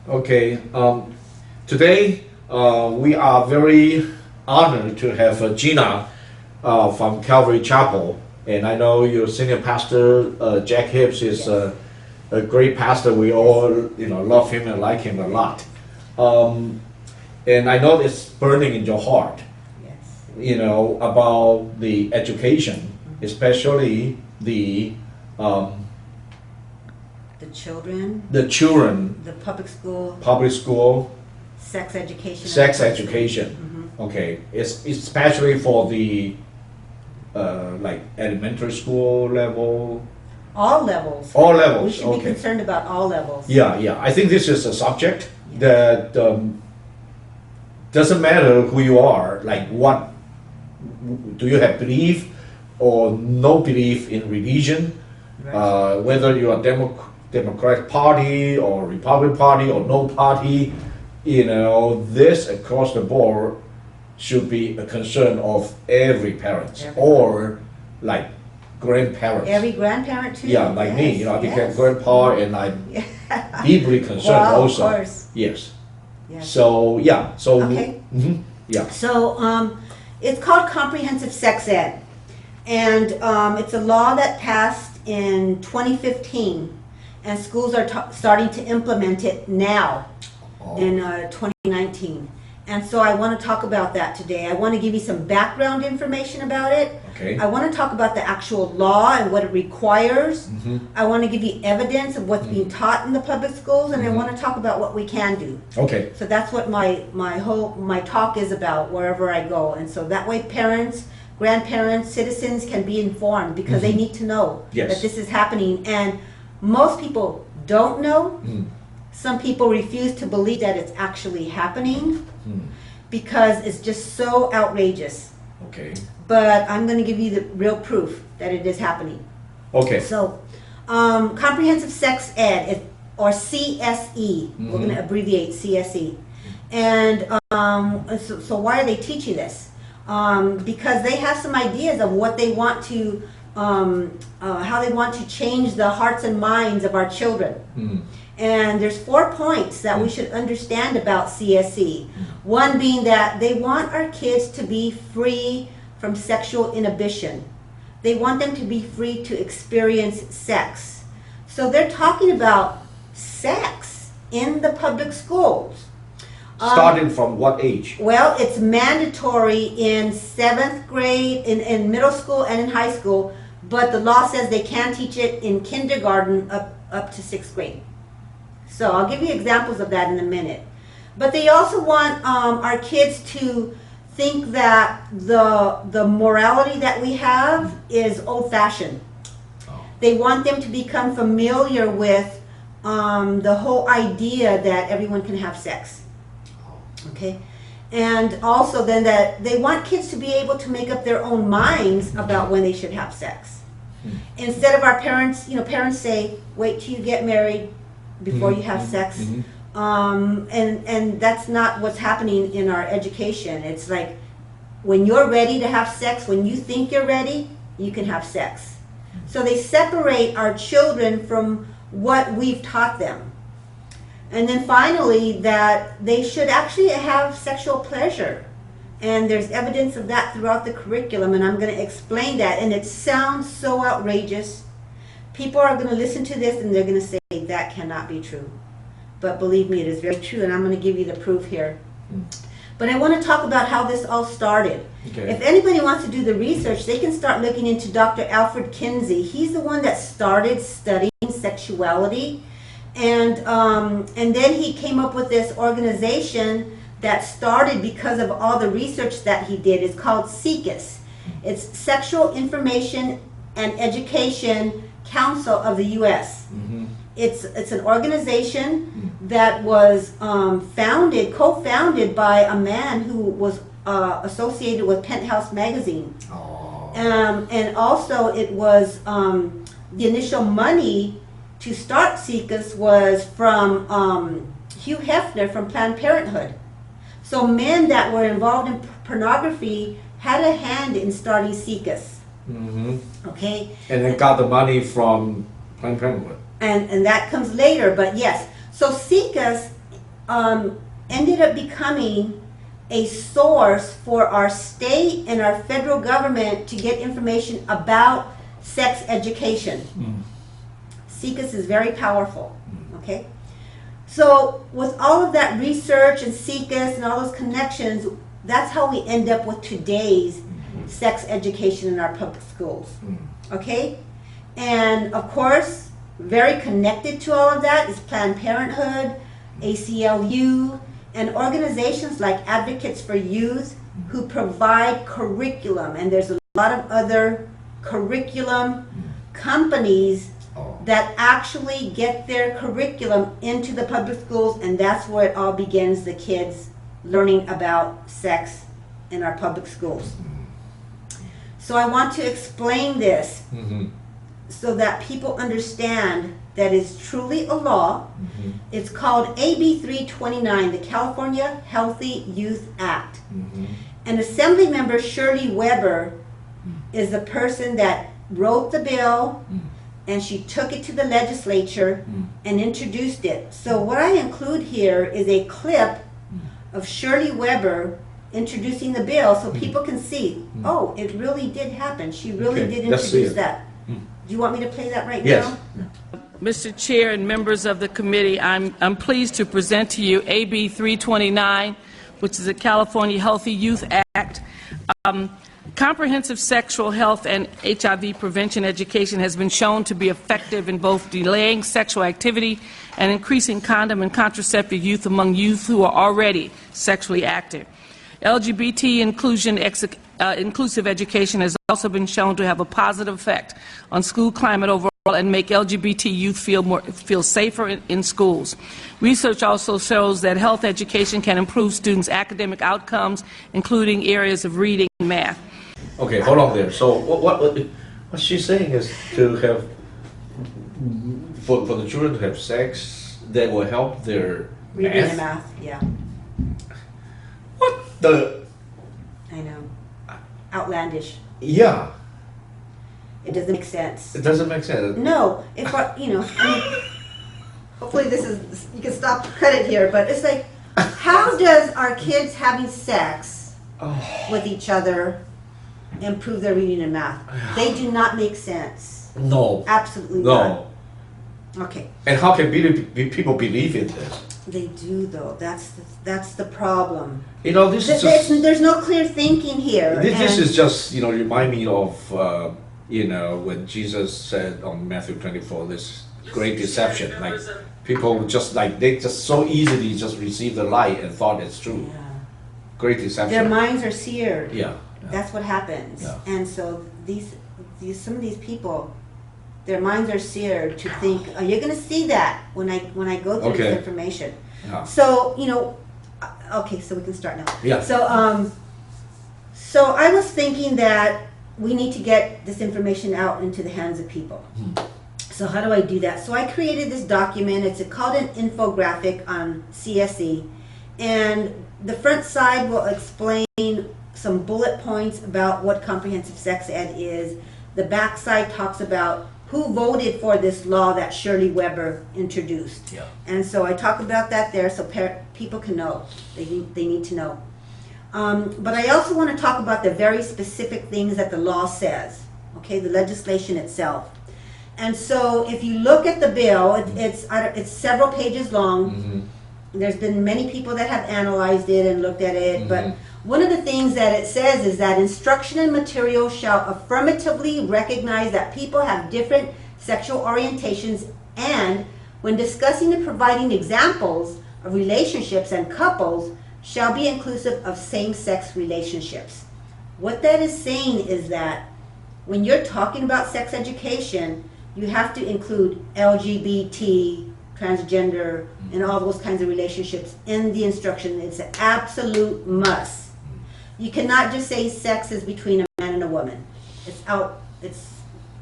Okay, today we are very honored to have Gina from Calvary Chapel, and I know your senior pastor Jack Hibbs is a great pastor. We all love him and like him a lot, and I know it's burning in your heart. Yes. About the education, especially the children, the public school, sex education. Mm-hmm. Okay, it's especially for the like elementary school level. All levels. We should be concerned about all levels. Yeah. I think this is a subject that doesn't matter who you are. Like, what do you have belief or no belief in religion? Right. Whether you are Democratic Party or Republican Party or no party, this across the board should be a concern of every parent or like grandparents. Every grandparent too. Yeah, like me. I became grandpa and I'm deeply concerned also. Of course. Yes. So okay. So it's called comprehensive sex ed, and it's a law that passed in 2015. And schools are starting to implement it now in 2019. And so I want to talk about that today. I want to give you some background information about it. Okay. I want to talk about the actual law and what it requires. Mm-hmm. I want to give you evidence of what's being taught in the public schools, and I want to talk about what we can do. Okay. So that's what my talk is about wherever I go. And so that way parents, grandparents, citizens can be informed, because they need to know that this is happening. And most people don't know. Some people refuse to believe that it's actually happening because it's just so outrageous. Okay. But I'm going to give you the real proof that it is happening. Okay. So, comprehensive sex ed, or CSE. We're going to abbreviate CSE. And so why are they teaching this? Because they have some ideas of what they want to how they want to change the hearts and minds of our children. And there's 4 points that we should understand about CSE. One being that they want our kids to be free from sexual inhibition. They want them to be free to experience sex. So they're talking about sex in the public schools. Starting from what age? Well, it's mandatory in 7th grade, in middle school and in high school, but the law says they can teach it in kindergarten up to 6th grade. So I'll give you examples of that in a minute. But they also want our kids to think that the morality that we have is old-fashioned. They want them to become familiar with the whole idea that everyone can have sex. Okay, and also then that they want kids to be able to make up their own minds about when they should have sex. Instead of our parents, parents say, wait till you get married before you have sex. And that's not what's happening in our education. It's like, when you're ready to have sex, when you think you're ready, you can have sex. So they separate our children from what we've taught them. And then finally, that they should actually have sexual pleasure. And there's evidence of that throughout the curriculum, and I'm going to explain that. And it sounds so outrageous. People are going to listen to this and they're going to say, that cannot be true. But believe me, it is very true, and I'm going to give you the proof here. But I want to talk about how this all started. Okay. If anybody wants to do the research, they can start looking into Dr. Alfred Kinsey. He's the one that started studying sexuality. And then he came up with this organization that started because of all the research that he did. It's called SIECUS. It's Sexual Information and Education Council of the U.S. It's an organization that was co-founded by a man who was associated with Penthouse magazine. And also it was the initial money to start SIECUS was from Hugh Hefner from Planned Parenthood. So men that were involved in pornography had a hand in starting SIECUS. Okay? And then got the money from Planned Parenthood. And that comes later, but yes. So SIECUS ended up becoming a source for our state and our federal government to get information about sex education. SECUS is very powerful, okay? So with all of that research and SECUS and all those connections, that's how we end up with today's sex education in our public schools, okay? And of course, very connected to all of that is Planned Parenthood, ACLU, and organizations like Advocates for Youth who provide curriculum. And there's a lot of other curriculum companies that actually get their curriculum into the public schools, and that's where it all begins, the kids learning about sex in our public schools. So I want to explain this so that people understand that it's truly a law. It's called AB 329, the California Healthy Youth Act. And Assembly Member Shirley Weber is the person that wrote the bill, and she took it to the legislature and introduced it. So what I include here is a clip of Shirley Weber introducing the bill so people can see, oh, it really did happen. She really did introduce that. Do you want me to play that right now? Mr. Chair and members of the committee, I'm pleased to present to you AB 329, which is the California Healthy Youth Act. Comprehensive sexual health and HIV prevention education has been shown to be effective in both delaying sexual activity and increasing condom and contraceptive use among youth who are already sexually active. LGBT inclusive education has also been shown to have a positive effect on school climate overall and make LGBT youth feel safer in schools. Research also shows that health education can improve students' academic outcomes, including areas of reading and math. Okay, hold on there. So what she's saying is to have, for the children to have sex that will help their Reading and math, yeah. What the? I know. Outlandish. Yeah. It doesn't make sense. It doesn't make sense. No, if I mean, hopefully this is, you can stop credit here, but it's like, how does our kids having sex with each other improve their reading and math? They do not make sense. No. Absolutely not. No. Okay. And how can people believe in this? They do, though. That's the problem. You know, this is just, there's no clear thinking here. This is just, you know, remind me of, you know, when Jesus said on Matthew 24, this great deception. Like, people just like, they just so easily just receive the light and thought it's true. Yeah. Great deception. Their minds are seared. Yeah. That's what happens. Yeah. And so some of these people, their minds are seared to think, oh, you're going to see that when I go through this information. Yeah. So, you know, okay, so we can start now. Yeah. So I was thinking that we need to get this information out into the hands of people. So how do I do that? So I created this document. It's called an infographic on CSE. And the front side will explain some bullet points about what comprehensive sex ed is. The back side talks about who voted for this law that Shirley Weber introduced. Yeah. And so I talk about that there so people can know. They need to know. But I also want to talk about the very specific things that the law says, okay, the legislation itself. And so if you look at the bill, it's several pages long. There's been many people that have analyzed it and looked at it, but one of the things that it says is that instruction and material shall affirmatively recognize that people have different sexual orientations, and when discussing and providing examples of relationships and couples shall be inclusive of same-sex relationships. What that is saying is that when you're talking about sex education, you have to include LGBT, transgender, and all those kinds of relationships in the instruction. It's an absolute must. You cannot just say sex is between a man and a woman. It's out. It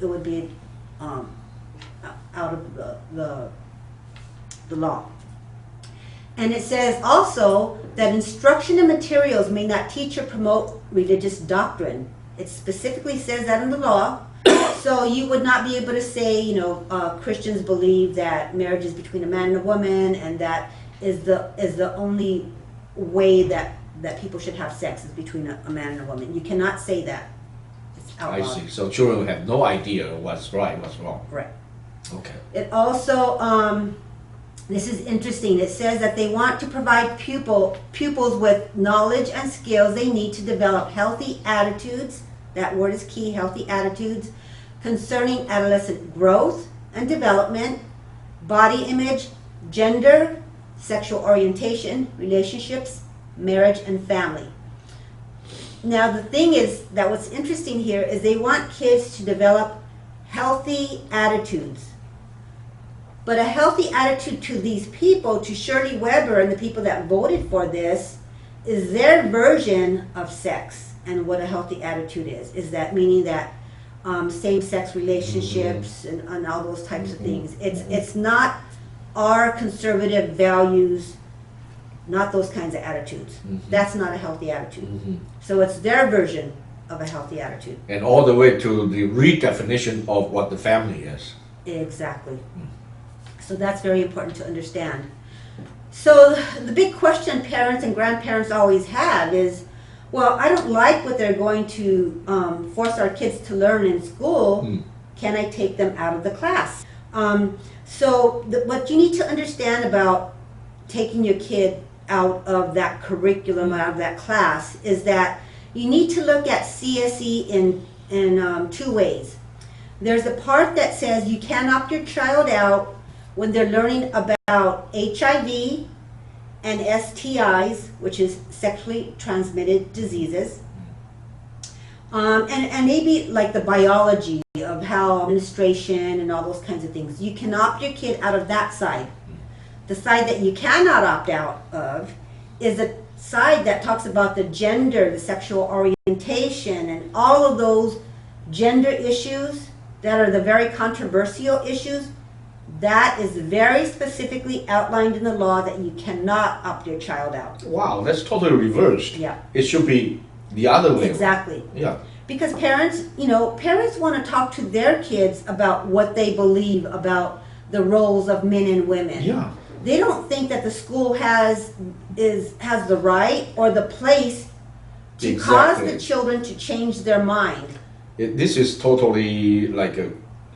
would be out of the law. And it says also that instruction and materials may not teach or promote religious doctrine. It specifically says that in the law. So you would not be able to say, you know, Christians believe that marriage is between a man and a woman, and that is the only way that people should have sex is between a man and a woman. You cannot say that. It's I outlawed. see. So children have no idea what's right, what's wrong. Right. Okay. It also, this is interesting. It says that they want to provide pupils with knowledge and skills they need to develop healthy attitudes. That word is key, healthy attitudes, concerning adolescent growth and development, body image, gender, sexual orientation, relationships, marriage, and family. Now the thing is that what's interesting here is they want kids to develop healthy attitudes. But a healthy attitude to these people, to Shirley Weber and the people that voted for this, is their version of sex and what a healthy attitude is. Is that meaning that same-sex relationships and all those types of things. It's not our conservative values, not those kinds of attitudes. That's not a healthy attitude. So it's their version of a healthy attitude. And all the way to the redefinition of what the family is. Exactly. So that's very important to understand. So the big question parents and grandparents always have is, well, I don't like what they're going to force our kids to learn in school. Can I take them out of the class? What you need to understand about taking your kid out of that curriculum, out of that class, is that you need to look at CSE in two ways. There's a part that says you can opt your child out when they're learning about HIV and STIs, which is sexually transmitted diseases, and maybe like the biology of how administration and all those kinds of things. You can opt your kid out of that side. The side that you cannot opt out of is the side that talks about the gender, the sexual orientation, and all of those gender issues that are the very controversial issues. That is very specifically outlined in the law that you cannot opt your child out. Wow, that's totally reversed. Yeah. It should be the other way. Exactly. Yeah. Because parents want to talk to their kids about what they believe about the roles of men and women. Yeah. They don't think that the school has the right or the place to cause the children to change their mind. This is totally like a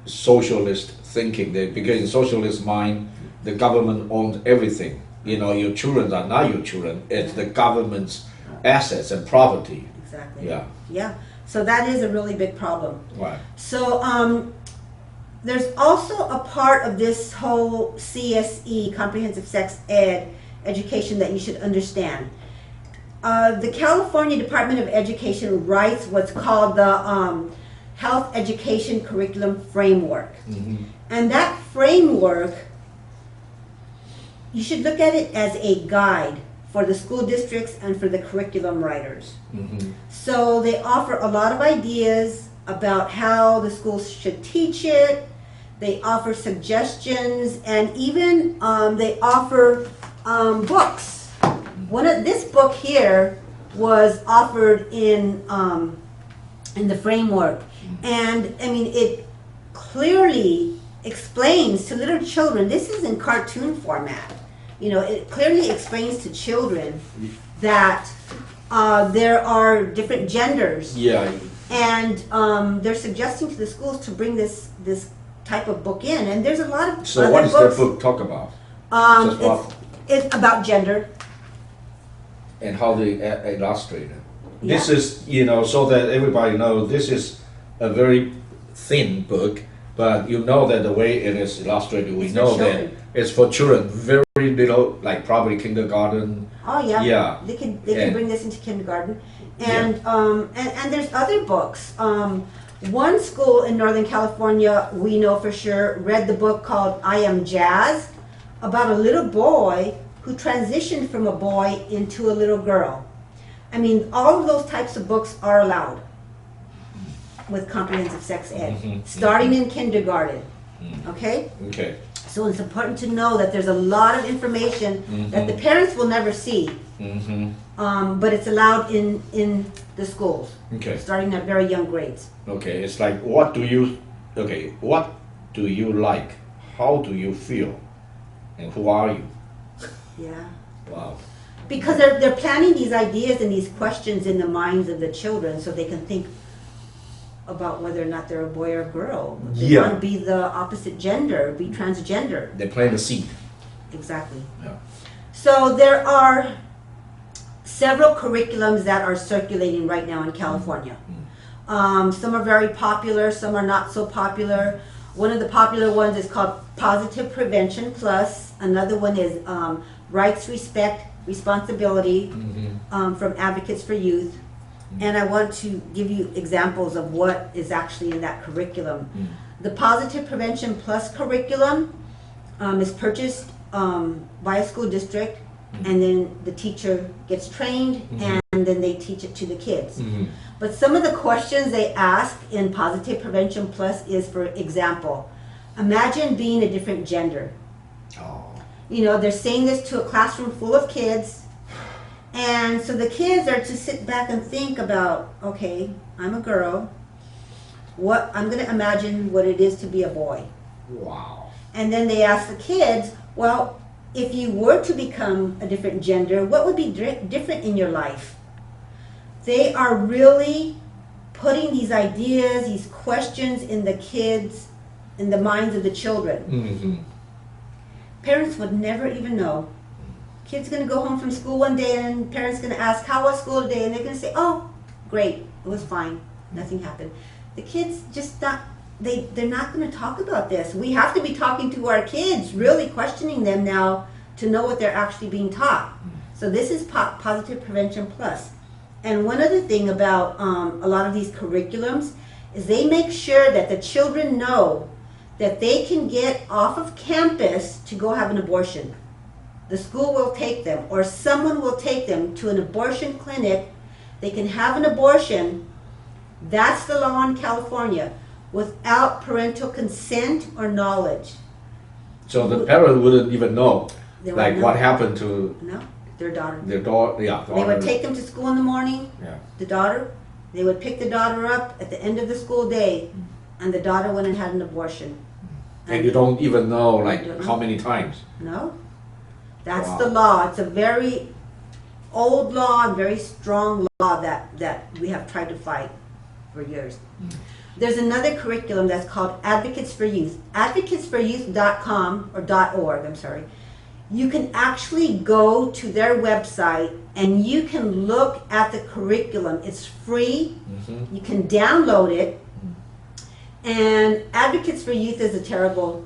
socialist thinking. Because in socialist mind, the government owns everything. Your children are not your children. It's the government's assets and property. Exactly. Yeah. Yeah. So that is a really big problem. Right. So there's also a part of this whole CSE, Comprehensive Sex Ed education, that you should understand. The California Department of Education writes what's called the Health Education Curriculum Framework. And that framework, you should look at it as a guide for the school districts and for the curriculum writers. So they offer a lot of ideas about how the schools should teach it. They offer suggestions, and even they offer books. This book here was offered in the framework, and I mean it clearly explains to little children. This is in cartoon format. It clearly explains to children that there are different genders. Yeah. And they're suggesting to the schools to bring this type of book in, and there's a lot of So other what does books. the book talk about? It's about gender. And how they illustrate it. This is, so that everybody knows, this is a very thin book, but that the way it is illustrated, we It's know for that children. it's for children, very little, like probably kindergarten. Oh yeah. Yeah. They can Yeah. bring this into kindergarten, and there's other books. One school in Northern California, we know for sure, read the book called I Am Jazz, about a little boy who transitioned from a boy into a little girl. I mean, all of those types of books are allowed with comprehensive sex ed, starting in kindergarten. Okay? Okay. So it's important to know that there's a lot of information that the parents will never see, but it's allowed in the schools, Okay. starting at very young grades. Okay. It's like, what do you like? How do you feel? And who are you? Yeah. Wow. Because they're planting these ideas and these questions in the minds of the children so they can think about whether or not they're a boy or a girl. They Yeah. want to be the opposite gender, be transgender. They plant the seed. Exactly. Yeah. So there are several curriculums that are circulating right now in California. Some are very popular, some are not so popular. One of the popular ones is called Positive Prevention Plus. Another one is Rights, Respect, Responsibility from Advocates for Youth. And I want to give you examples of what is actually in that curriculum. The Positive Prevention Plus curriculum is purchased by a school district, and then the teacher gets trained, and then they teach it to the kids. But some of the questions they ask in Positive Prevention Plus is, for example, imagine being a different gender. Oh. You know, they're saying this to a classroom full of kids, and so the kids are to sit back and think about, okay, I'm a girl. I'm going to imagine what it is to be a boy. Wow. And then they ask the kids, well, if you were to become a different gender, what would be different in your life? They are really putting these ideas, these questions in the kids, in the minds of the children. Parents would never even know. Kid's going to go home from school one day and parents going to ask, how was school today? And they're going to say, oh, great, it was fine, nothing happened. The kids just not, they're not going to talk about this. We have to be talking to our kids, really questioning them now to know what they're actually being taught. So this is Positive Prevention Plus. And one other thing about a lot of these curriculums is they make sure that the children know that they can get off of campus to go have an abortion. The school will take them, or someone will take them to an abortion clinic. They can have an abortion. That's the law in California, without parental consent or knowledge. So the parent wouldn't even know, They like wouldn't what know. happened to No, their daughter. their daughter. Yeah, They would take them to school in the morning, Yeah. the daughter. They would pick the daughter up at the end of the school day, and the daughter went and had an abortion. And you don't even know, like, don't know. how many times. No, that's Wow. the law. It's a very old law and very strong law that we have tried to fight for years. There's another curriculum that's called Advocates for Youth. Advocatesforyouth.com or .org, I'm sorry. You can actually go to their website and you can look at the curriculum. It's free. You can download it. And Advocates for Youth is a terrible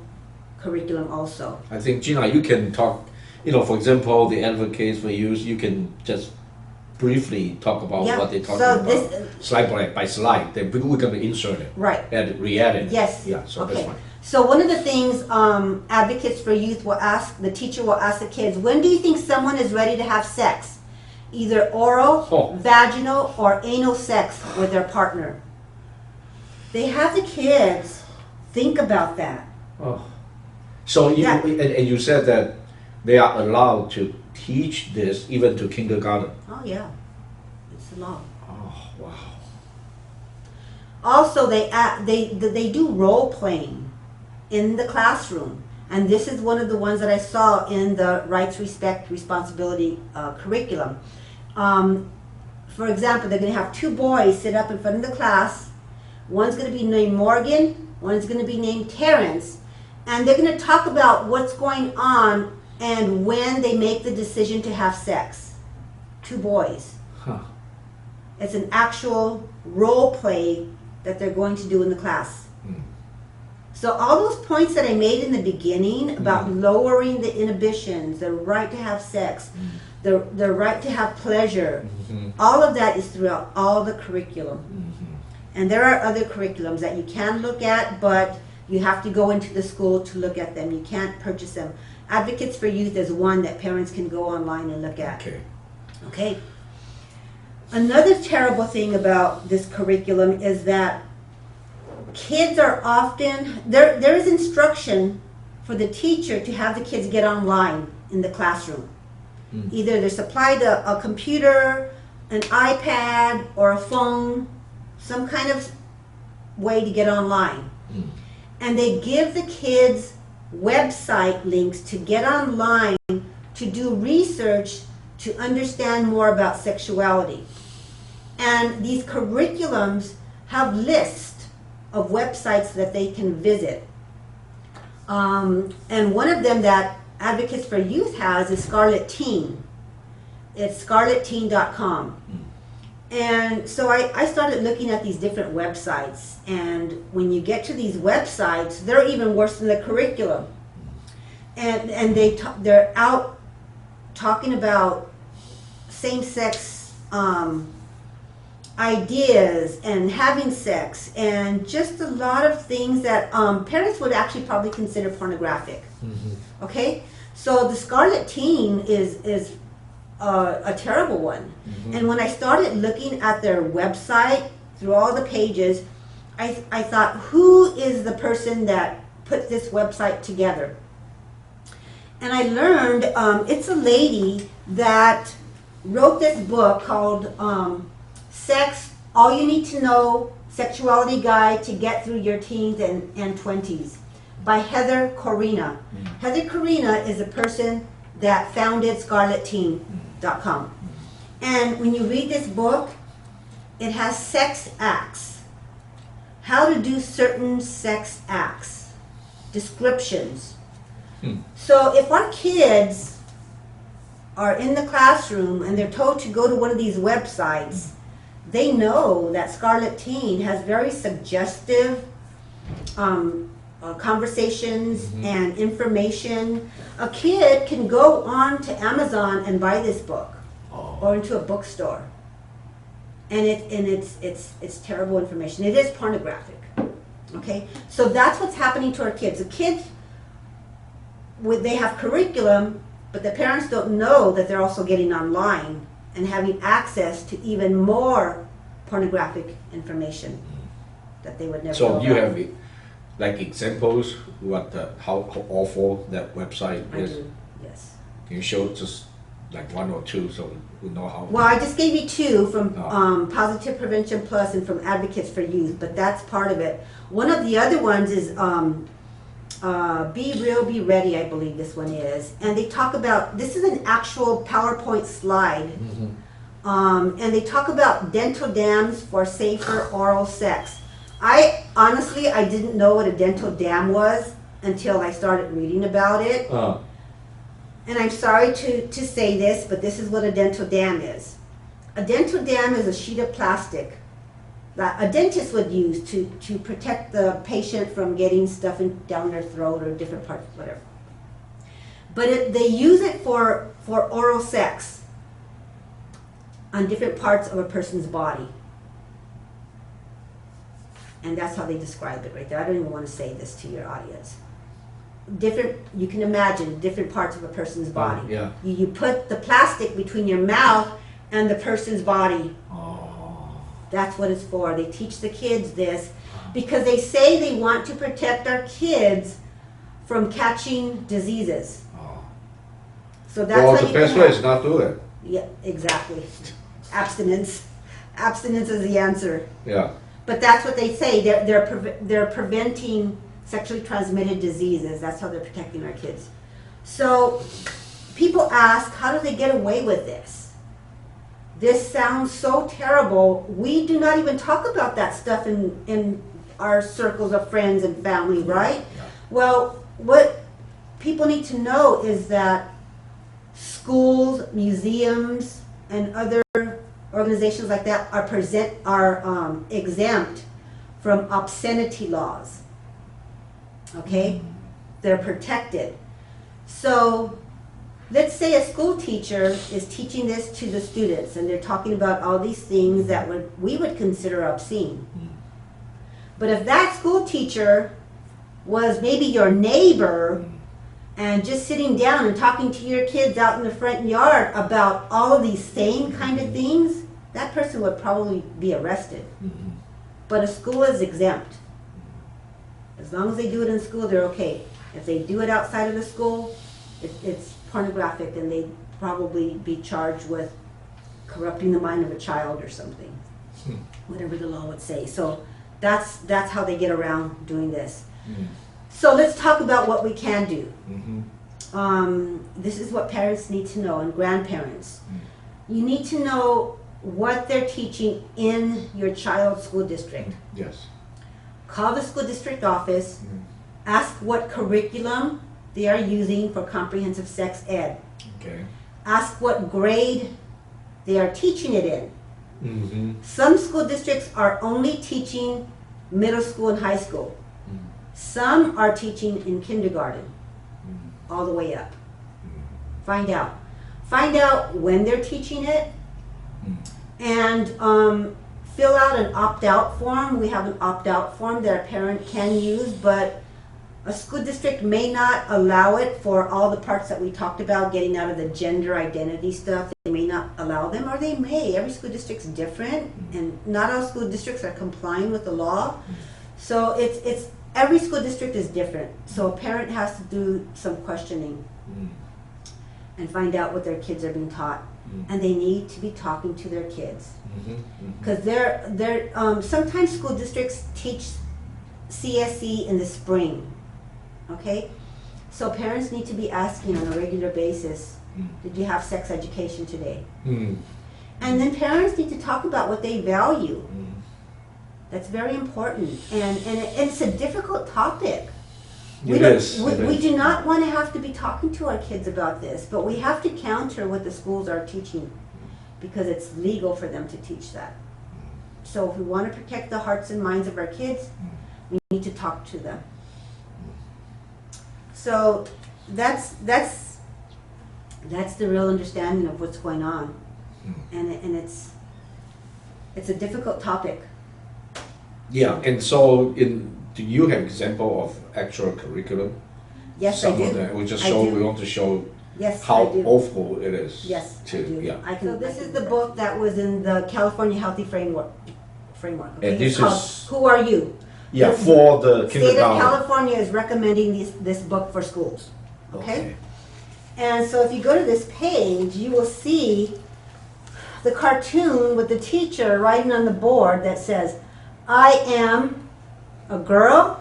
curriculum also. I think, Gina, you can talk, for example, the advocates for youth, you can just briefly talk about Yeah, what they're talking so about. this- Slide by slide, then we're going to insert it. Right. Re-add it. Yes. Yeah, so okay. that's fine. So one of the things Advocates for Youth will ask, the teacher will ask the kids, when do you think someone is ready to have sex? Either oral, vaginal, or anal sex with their partner. They have the kids think about that. Oh. So you, Yeah. and you said that they are allowed to teach this even to kindergarten. Oh yeah, it's the law. Oh, wow. Also, they do role playing in the classroom, and this is one of the ones that I saw in the Rights, Respect, Responsibility curriculum. For example, they're going to have two boys sit up in front of the class. One's going to be named Morgan, one's going to be named Terrence, and they're going to talk about what's going on and when they make the decision to have sex. Two boys. Huh. It's an actual role play that they're going to do in the class. So all those points that I made in the beginning about lowering the inhibitions, the right to have sex, the right to have pleasure, all of that is throughout all the curriculum. And there are other curriculums that you can look at, but you have to go into the school to look at them. You can't purchase them. Advocates for Youth is one that parents can go online and look at. Okay. Okay. Another terrible thing about this curriculum is that kids are often, there is instruction for the teacher to have the kids get online in the classroom. Either they're supplied a computer, an iPad, or a phone, some kind of way to get online. And they give the kids website links to get online to do research to understand more about sexuality. And these curriculums have lists of websites that they can visit. And one of them that Advocates for Youth has is Scarlet Teen. It's scarletteen.com. And so I started looking at these different websites, and when you get to these websites, they're even worse than the curriculum. And they're out talking about same-sex ideas and having sex and just a lot of things that parents would actually probably consider pornographic. Mm-hmm. Okay, so the Scarlet Teen is a terrible one. Mm-hmm. And when I started looking at their website through all the pages, I thought, who is the person that put this website together? And I learned it's a lady that wrote this book called Sex, All You Need to Know, Sexuality Guide to Get Through Your Teens and 20s by Heather Corina. Mm. Heather Corina is a person that founded scarletteen.com. And when you read this book, it has sex acts, how to do certain sex acts, descriptions. So if our kids are in the classroom and they're told to go to one of these websites, they know that Scarlet Teen has very suggestive conversations and information. A kid can go on to Amazon and buy this book, or into a bookstore, and it's terrible information. It is pornographic. Okay, so that's what's happening to our kids. The kids, they have curriculum, but the parents don't know that they're also getting online and having access to even more pornographic information that they would never know. So you have like examples how awful that website is? I do, yes. Can you show just like one or two so we know how? Well, I just gave you two from Positive Prevention Plus and from Advocates for Youth, but that's part of it. One of the other ones is Be Real, Be Ready, I believe this one is. And they talk about, this is an actual PowerPoint slide. And they talk about dental dams for safer oral sex. Honestly, I didn't know what a dental dam was until I started reading about it. And I'm sorry to say this, but this is what a dental dam is. A dental dam is a sheet of plastic that a dentist would use to protect the patient from getting stuff down their throat or different parts, whatever. But they use it for oral sex on different parts of a person's body. And that's how they describe it right there. I don't even want to say this to your audience. You can imagine different parts of a person's body. Yeah. You put the plastic between your mouth and the person's body. That's what it's for. They teach the kids this because they say they want to protect our kids from catching diseases. So that's well, how the best way is not do it. Yeah, exactly. Abstinence. Abstinence is the answer. Yeah. But that's what they say. They're preventing sexually transmitted diseases. That's how they're protecting our kids. So people ask, how do they get away with this? This sounds so terrible. We do not even talk about that stuff in our circles of friends and family, right? Yeah. Well, what people need to know is that schools, museums, and other organizations like that are exempt from obscenity laws. Okay? They're protected. So let's say a school teacher is teaching this to the students and they're talking about all these things that we would consider obscene. But if that school teacher was maybe your neighbor and just sitting down and talking to your kids out in the front yard about all of these same kind of things, that person would probably be arrested. But a school is exempt. As long as they do it in school, they're okay. If they do it outside of the school, it's pornographic and they'd probably be charged with corrupting the mind of a child or something. Whatever the law would say. So that's how they get around doing this. So let's talk about what we can do. this is what parents need to know, and grandparents. You need to know what they're teaching in your child's school district. Yes. Call the school district office, ask what curriculum they are using for comprehensive sex ed. Okay. Ask what grade they are teaching it in. Mm-hmm. Some school districts are only teaching middle school and high school. Some are teaching in kindergarten, all the way up. Find out. Find out when they're teaching it, and fill out an opt-out form. We have an opt-out form that a parent can use, but a school district may not allow it for all the parts that we talked about, getting out of the gender identity stuff. They may not allow them, or they may. Every school district's different, and not all school districts are complying with the law. So it's every school district is different. So a parent has to do some questioning and find out what their kids are being taught. And they need to be talking to their kids. Because sometimes school districts teach CSE in the spring. Okay? So parents need to be asking on a regular basis, did you have sex education today? And then parents need to talk about what they value. That's very important. And it's a difficult topic. We do not want to have to be talking to our kids about this, but we have to counter what the schools are teaching because it's legal for them to teach that. So if we want to protect the hearts and minds of our kids, we need to talk to them. So that's the real understanding of what's going on, and it's a difficult topic. Yeah, and so do you have example of actual curriculum? Yes, Some I do. of them. We do. want to show Yes, how I do. awful it is. Yes, to, I do. Yeah. So this is the book that was in the California Healthy Framework. Okay? And this It's called is- Who Are You? Yeah, The for the State of kindergarten. California is recommending this book for schools. Okay? And so if you go to this page, you will see the cartoon with the teacher writing on the board that says, I am a girl,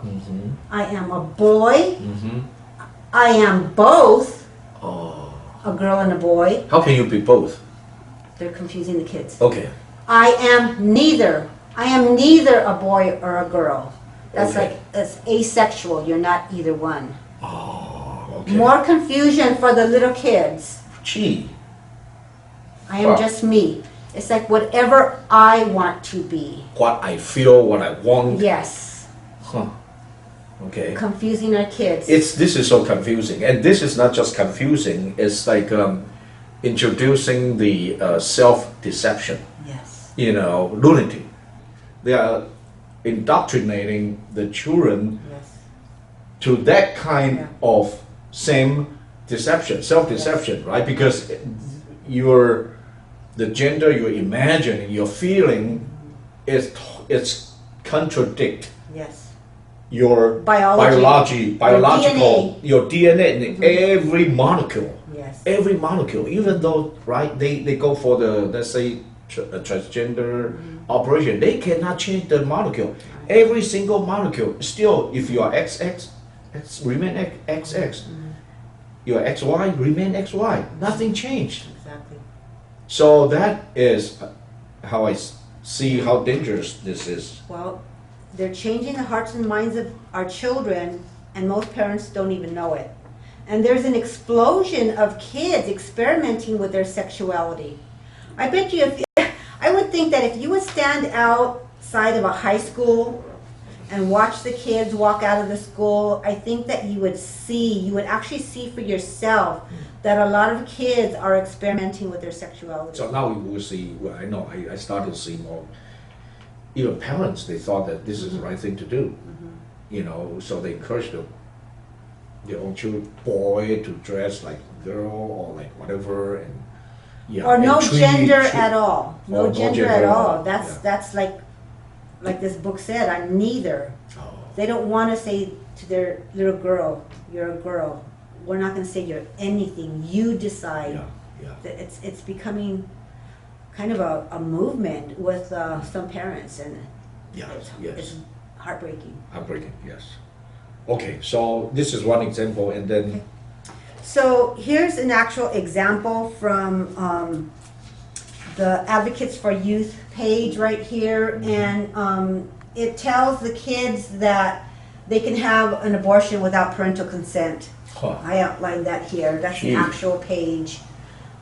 I am a boy, I am both a girl and a boy. How can you be both? They're confusing the kids. Okay. I am neither. I am neither a boy or a girl. That's Okay. that's asexual. You're not either one. Oh, okay. More confusion for the little kids. Gee. I am Wow. just me. It's like whatever I want to be. What I feel, what I want. Yes. Huh. Okay. Confusing our kids. This is so confusing, and this is not just confusing. It's like introducing the self-deception. Yes. Lunacy. They are indoctrinating the children Yes. to that kind Yeah. of same deception, self-deception, right? Because the gender you're imagining, you're feeling, it's contradict Yes. your Biology. biological, DNA. your DNA in every molecule. Yes. Every molecule, even though, right, they go for the, let's say, transgender operation, they cannot change the molecule. Every single molecule, still, if you are XX, remain XX. Your XY, remain XY. Nothing changed. Exactly. So that is how I see how dangerous this is. Well, they're changing the hearts and minds of our children, and most parents don't even know it. And there's an explosion of kids experimenting with their sexuality. I bet you, I would think that if you would stand outside of a high school and watch the kids walk out of the school, I think that you would actually see for yourself that a lot of kids are experimenting with their sexuality. So now we will see, well, I know, I started to see more, even parents, they thought that this is the right thing to do. So they encourage their own boy to dress like girl or like whatever, and Or no and gender at all. No Or gender at all. That's like this book said, I'm neither. Oh. They don't want to say to their little girl, you're a girl. We're not going to say you're anything. You decide. Yeah. It's becoming kind of a movement with some parents, and it's heartbreaking. Heartbreaking, yes. Okay, so this is one example, and then So here's an actual example from the Advocates for Youth page right here, and it tells the kids that they can have an abortion without parental consent. Huh. I outlined that here. That's Gee. an actual page.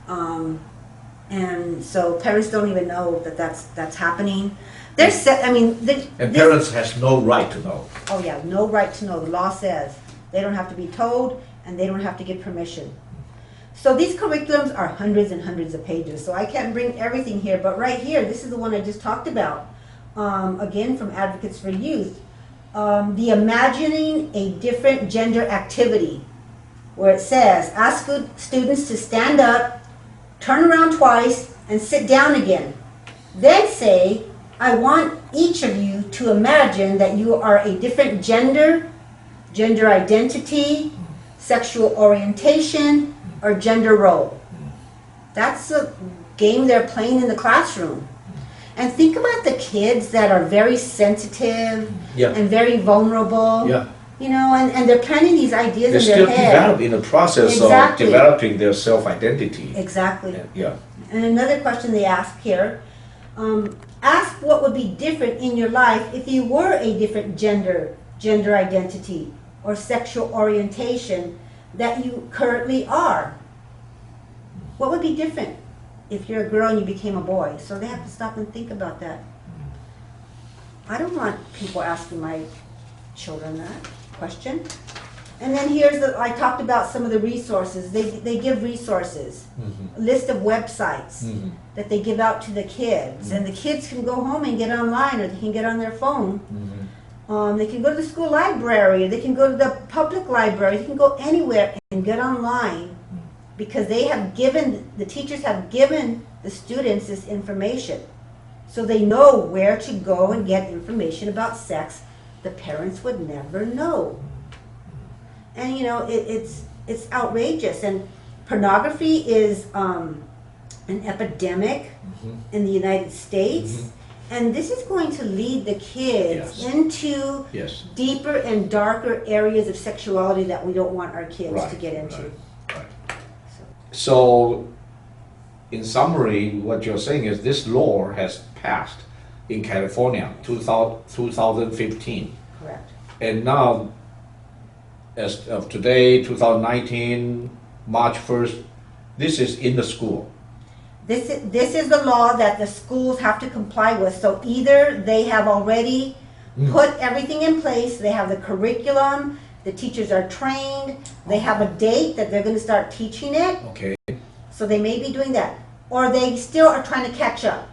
And so parents don't even know that that's happening. And parents has no right to know. Oh yeah, no right to know. The law says they don't have to be told and they don't have to get permission. So these curriculums are hundreds and hundreds of pages. So I can't bring everything here, but right here, this is the one I just talked about. Again, from Advocates for Youth. The Imagining a Different Gender Activity, where it says, ask students to stand up, turn around twice, and sit down again. Then say, I want each of you to imagine that you are a different gender, gender identity, sexual orientation, or gender role. That's a game they're playing in the classroom. And think about the kids that are very sensitive and very vulnerable. Yeah. You know, and they're planning these ideas They're in still their head. in the process Exactly. of developing their self-identity. Exactly. Yeah. And another question they ask here, ask what would be different in your life if you were a different gender, gender identity, or sexual orientation that you currently are. What would be different if you're a girl and you became a boy? So they have to stop and think about that. I don't want people asking my children that question. And then I talked about some of the resources. They give resources, a list of websites that they give out to the kids. And the kids can go home and get online, or they can get on their phone. They can go to the school library, or they can go to the public library. They can go anywhere and get online, because the teachers have given the students this information. So they know where to go and get information about sex the parents would never know. And you know, it's outrageous. And pornography is an epidemic in the United States. And this is going to lead the kids into deeper and darker areas of sexuality that we don't want our kids to get into. Right. So, in summary, what you're saying is this law has passed in California, 2015. Correct. And now, as of today, 2019, March 1st, this is in the school. This is the law that the schools have to comply with. So either they have already put everything in place, they have the curriculum, the teachers are trained, they have a date that they're going to start teaching it. Okay. So they may be doing that. Or they still are trying to catch up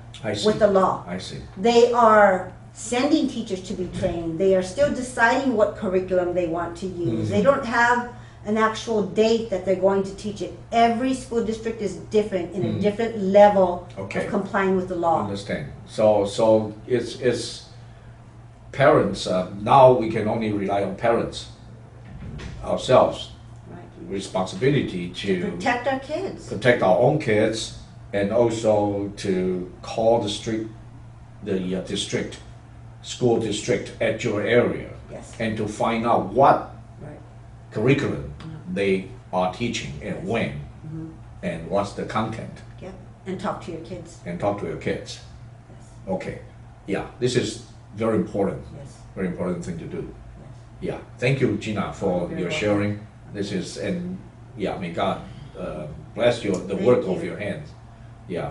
with the law. I see. They are sending teachers to be trained. They are still deciding what curriculum they want to use. They don't have an actual date that they're going to teach it. Every school district is different in a different level of complying with the law. Understand. So it's parents. Now we can only rely on parents ourselves. Right. Responsibility to Protect our kids. protect our own kids, and also to call the school district at your area, Yes. and to find out what Right. curriculum they are teaching and when, and what's the content, Yep. And talk to your kids. and talk to your kids. Yes. Okay, yeah, this is very important, Yes. very important thing to do. Yes. Yeah, thank you, Gina, for You're your welcome. sharing. This is, and yeah, may God bless the Thank work you. of your hands. Yeah.